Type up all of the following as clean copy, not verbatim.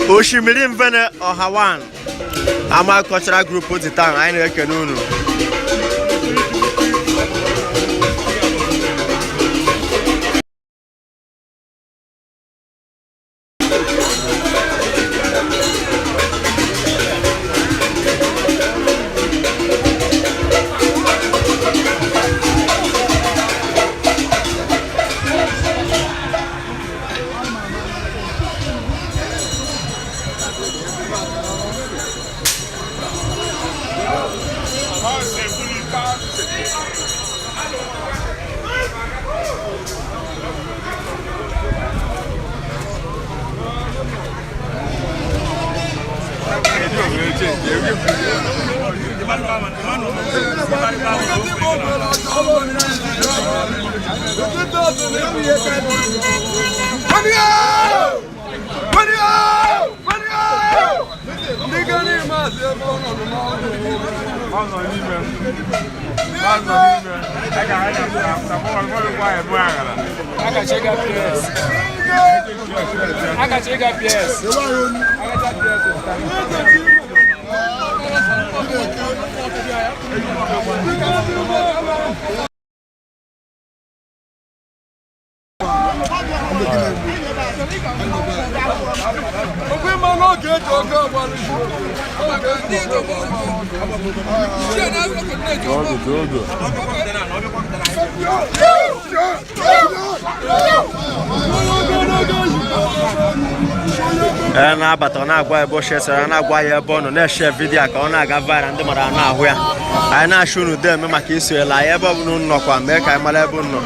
Oshimiri Mvene Ohawan. Ama cultural group put it down. I know Kenunu. Na bata na agwa ebo shesara na agwa ya ebo no na share video ka ọ na-aga viral ndị mara na ahụ ya anyị na-ashu unu dem maka iso ela ya ebe ọ bụ nnọkwa mee ka anyị mara ebe nnọ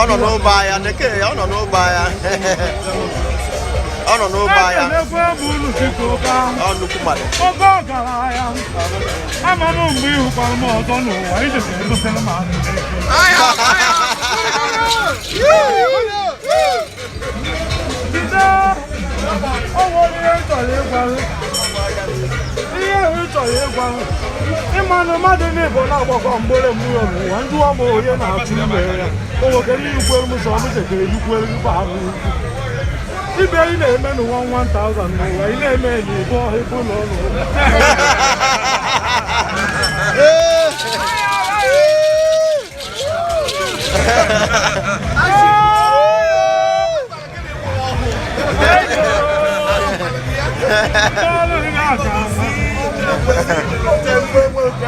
Ono no baya neke ono no baya ono no baya ono kumale amanu mbi ukalmo tonu aije ndo selama Owo ni en tole gba. Iye ịmanụ mmadụ n'Igbo na-agbakọ mgbere mmụọ n'ụwa ndị ọma onye na-achụ ime ya o nwekere ikwere m sọ m chekere ikwere ibe ahụ ibe ị na-eme n'ụwa 1000 n'ụwa ị na-eme enyi ibe ọha ibe ụlọ ọrụ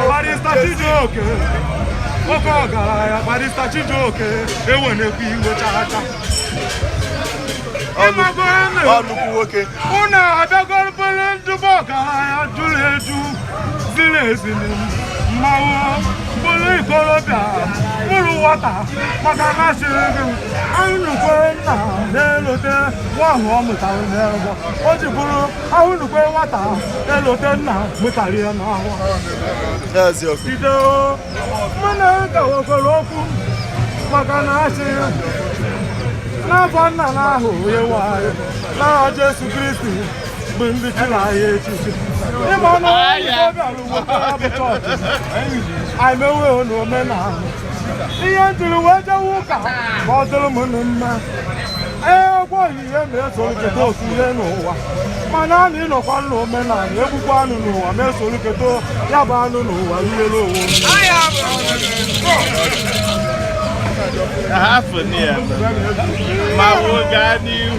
Barista Chijioke, oke ọgaranya Barista Chijioke enwenekwa iwe chacha nnukwu nwoke unu abịagorobere ndụbọ ọgaranya jụrụ eju ziri ezi mmanwụ bụrụ ikorobịa mụrụ nwata maka na siri gị ahụnukwe nna na-elote nwa ahụ ọ mụtara n'egbo o ji bụrụ ahụnukwe nwata elote nna mụtara ya n'ahụ bido mana gawakwara okwu maka na asịrị n'afọ nna na ahụ onye nwanyị n'aha Jesu Kristi bụ ndị chiri anyị echichi ịma na onye bịara wetara bụ chọọchị anyị mewe na omenala ihe ntiri wee jewe ụka ka ọ dịrị m mma egwu oyihe ma-esoluketa otu ihe n'ụwa mana a na ịnọkwa n'omenala egbukwa anụ n'ụwa ma-esoluketa ya bụ anụ n'ụwa rurere onwe ma woga n'ihu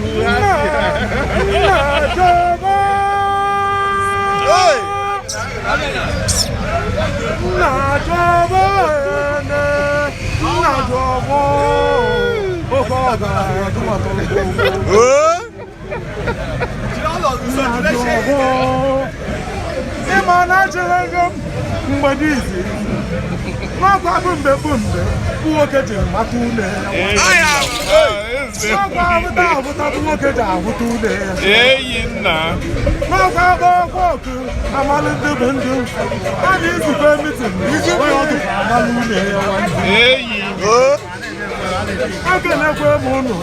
n'ọkwa bụ mbe nwoke ji mata une ya n'ọkwa abụta bụ nwoke ji ahụta une ya n'ọkwa bụ ọkwa oku amalụ ndị bụ ndị a na-ezukọ mitin onye ọdụ amalụ une ya ekenekwe m ụnụ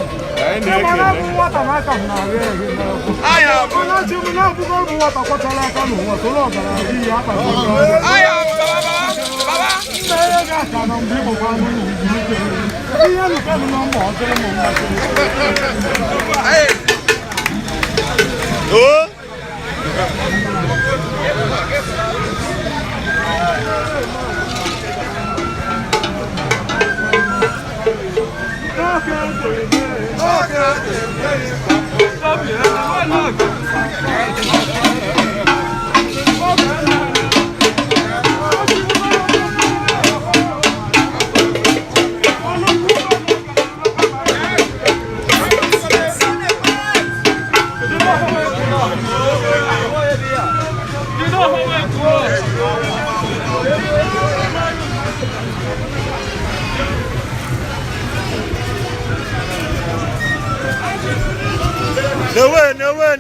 ịmara bụ nwata na aka m na-arị n'ọkụ onye ji m na-abụgo bụ nwata kwachara aka n'ụwa soro ọgaranya ihe akpata nne ga aka na mgbe ịgbụkwa ihe nụke m na mma ọ dịrị m mmasị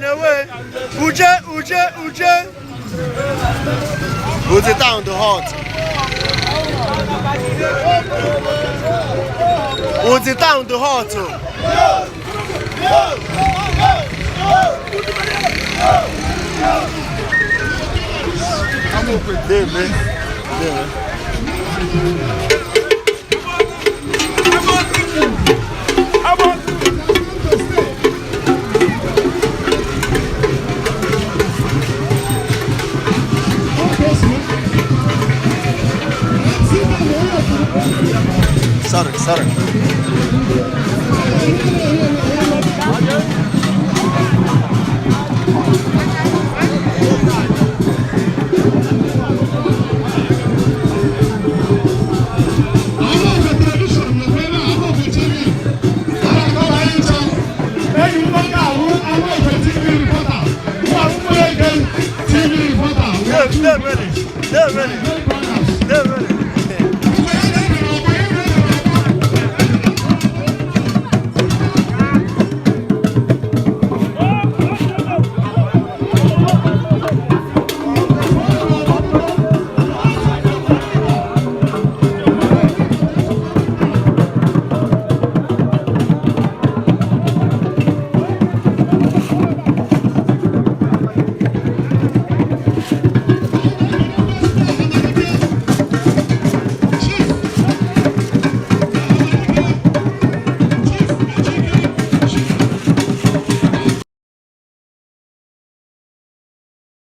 No way. Uje. Put it down the hot. Put it down the hot. Sorry. They're ready.